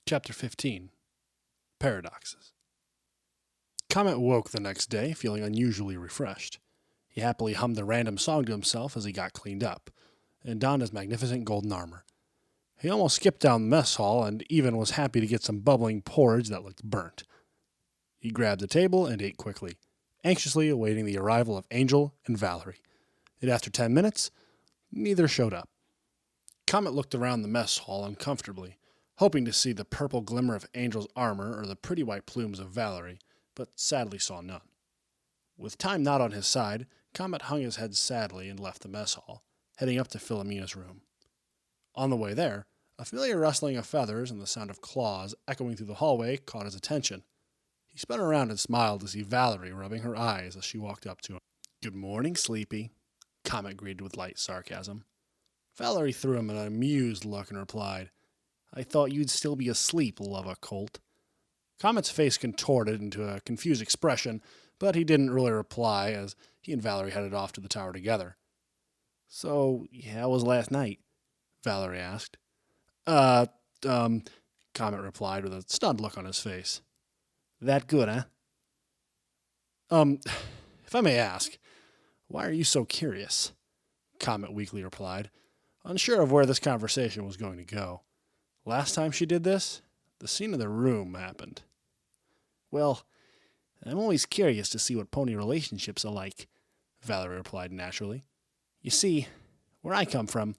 Chapter 15 Paradoxes. Comet woke the next day feeling unusually refreshed. He happily hummed a random song to himself as he got cleaned up, and donned his magnificent golden armor. He almost skipped down the mess hall and even was happy to get some bubbling porridge that looked burnt. He grabbed a table and ate quickly, anxiously awaiting the arrival of Angel and Valerie. And after 10 minutes, neither showed up. Comet looked around the mess hall uncomfortably, hoping to see the purple glimmer of Angel's armor or the pretty white plumes of Valerie, but sadly saw none. With time not on his side, Comet hung his head sadly and left the mess hall, heading up to Philomena's room. On the way there, a familiar rustling of feathers and the sound of claws echoing through the hallway caught his attention. He spun around and smiled to see Valerie rubbing her eyes as she walked up to him. "Good morning, Sleepy," Comet greeted with light sarcasm. Valerie threw him an amused look and replied, "I thought you'd still be asleep, love colt." Comet's face contorted into a confused expression, but he didn't really reply as he and Valerie headed off to the tower together. "So, how was last night?" Valerie asked. Comet replied with a stunned look on his face. "That good, huh?" If I may ask, why are you so curious?" Comet weakly replied, unsure of where this conversation was going to go. Last time she did this, the scene in the room happened. "Well, I'm always curious to see what pony relationships are like," Valerie replied naturally. "You see, where I come from,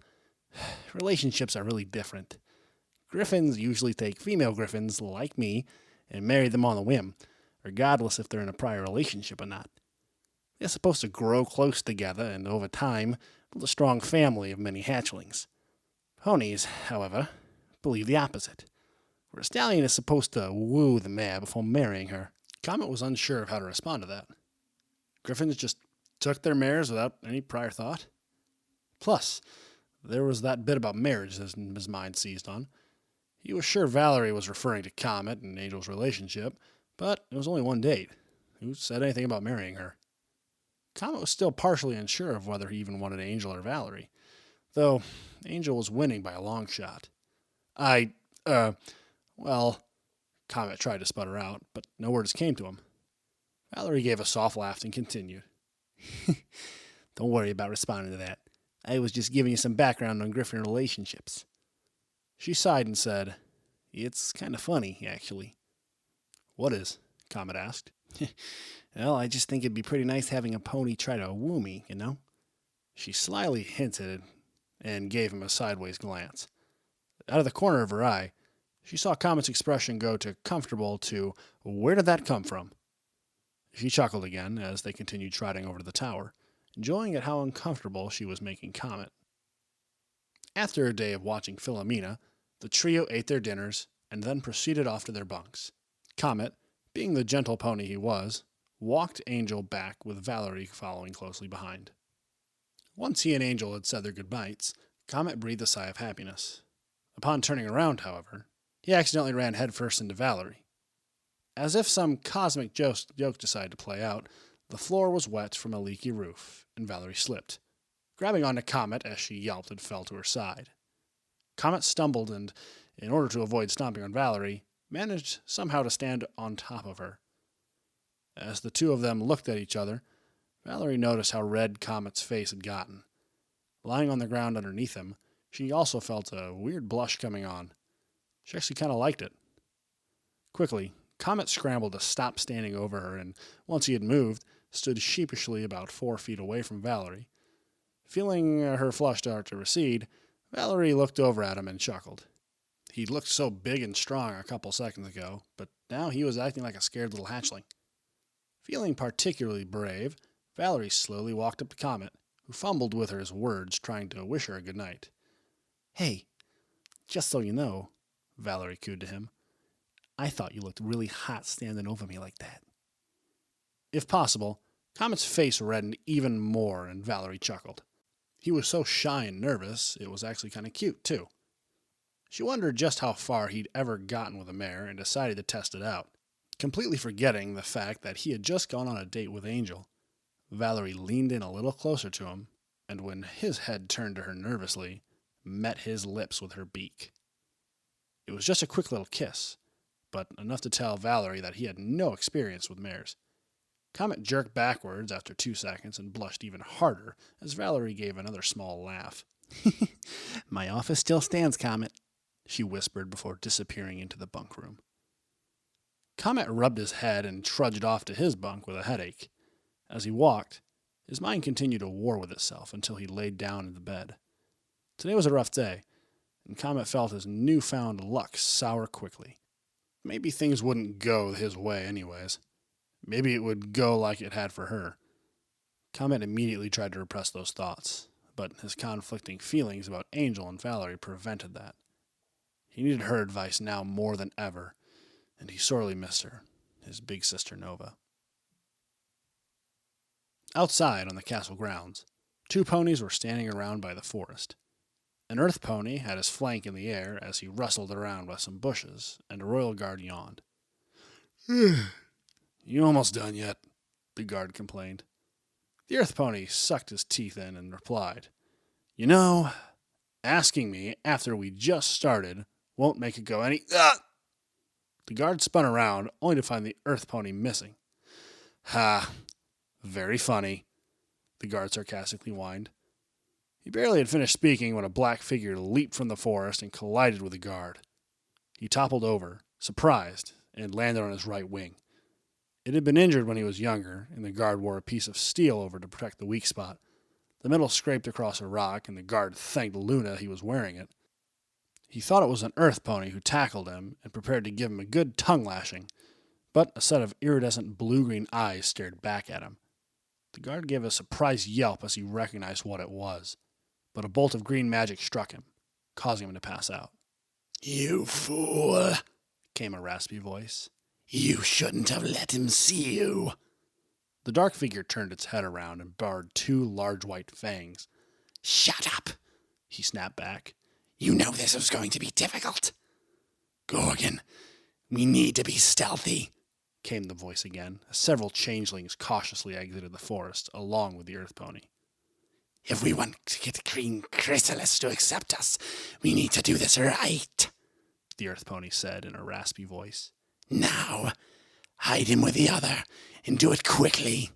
relationships are really different. Griffins usually take female griffins, like me, and marry them on a whim, regardless if they're in a prior relationship or not. They're supposed to grow close together and, over time, build a strong family of many hatchlings. Ponies, however, believe the opposite, where a stallion is supposed to woo the mare before marrying her." Comet was unsure of how to respond to that. Griffins just took their mares without any prior thought? Plus, there was that bit about marriage that his mind seized on. He was sure Valerie was referring to Comet and Angel's relationship, but it was only one date. Who said anything about marrying her? Comet was still partially unsure of whether he even wanted Angel or Valerie, though Angel was winning by a long shot. Well, Comet tried to sputter out, but no words came to him. Valerie gave a soft laugh and continued. "Don't worry about responding to that. I was just giving you some background on Griffin relationships." She sighed and said, "It's kind of funny, actually." "What is?" Comet asked. "Well, I just think it'd be pretty nice having a pony try to woo me, you know?" She slyly hinted and gave him a sideways glance. Out of the corner of her eye, she saw Comet's expression go to comfortable to "where did that come from?" She chuckled again as they continued trotting over to the tower, enjoying at how uncomfortable she was making Comet. After a day of watching Philomena, the trio ate their dinners and then proceeded off to their bunks. Comet, being the gentle pony he was, walked Angel back with Valerie following closely behind. Once he and Angel had said their goodbyes, Comet breathed a sigh of happiness. Upon turning around, however, he accidentally ran headfirst into Valerie. As if some cosmic joke decided to play out, the floor was wet from a leaky roof, and Valerie slipped, grabbing onto Comet as she yelped and fell to her side. Comet stumbled and, in order to avoid stomping on Valerie, managed somehow to stand on top of her. As the two of them looked at each other, Valerie noticed how red Comet's face had gotten. Lying on the ground underneath him, she also felt a weird blush coming on. She actually kind of liked it. Quickly, Comet scrambled to stop standing over her, and once he had moved, stood sheepishly about 4 feet away from Valerie. Feeling her flush start to recede, Valerie looked over at him and chuckled. He looked so big and strong a couple seconds ago, but now he was acting like a scared little hatchling. Feeling particularly brave, Valerie slowly walked up to Comet, who fumbled with her words, trying to wish her a good night. "Hey, just so you know," Valerie cooed to him, "I thought you looked really hot standing over me like that." If possible, Comet's face reddened even more, and Valerie chuckled. He was so shy and nervous, it was actually kind of cute, too. She wondered just how far he'd ever gotten with a mare and decided to test it out. Completely forgetting the fact that he had just gone on a date with Angel, Valerie leaned in a little closer to him, and when his head turned to her nervously, met his lips with her beak. It was just a quick little kiss, but enough to tell Valerie that he had no experience with mares. Comet jerked backwards after 2 seconds and blushed even harder as Valerie gave another small laugh. "My office still stands, Comet," she whispered before disappearing into the bunk room. Comet rubbed his head and trudged off to his bunk with a headache. As he walked, his mind continued a war with itself until he laid down in the bed. Today was a rough day, and Comet felt his newfound luck sour quickly. Maybe things wouldn't go his way anyways. Maybe it would go like it had for her. Comet immediately tried to repress those thoughts, but his conflicting feelings about Angel and Valerie prevented that. He needed her advice now more than ever, and he sorely missed her, his big sister Nova. Outside on the castle grounds, 2 ponies were standing around by the forest. An earth pony had his flank in the air as he rustled around by some bushes, and a royal guard yawned. "You almost done yet?" the guard complained. The earth pony sucked his teeth in and replied, "You know, asking me after we just started won't make it go any..." The guard spun around, only to find the earth pony missing. "Ha, very funny," the guard sarcastically whined. He barely had finished speaking when a black figure leaped from the forest and collided with the guard. He toppled over, surprised, and landed on his right wing. It had been injured when he was younger, and the guard wore a piece of steel over to protect the weak spot. The metal scraped across a rock, and the guard thanked Luna he was wearing it. He thought it was an earth pony who tackled him and prepared to give him a good tongue lashing, but a set of iridescent blue-green eyes stared back at him. The guard gave a surprised yelp as he recognized what it was, but a bolt of green magic struck him, causing him to pass out. "You fool," came a raspy voice. "You shouldn't have let him see you." The dark figure turned its head around and bared 2 large white fangs. "Shut up," he snapped back. "You know this was going to be difficult. Gorgon, we need to be stealthy," came the voice again, as several changelings cautiously exited the forest along with the earth pony. "If we want to get Green Chrysalis to accept us, we need to do this right," the earth pony said in a raspy voice. "Now, hide him with the other, and do it quickly."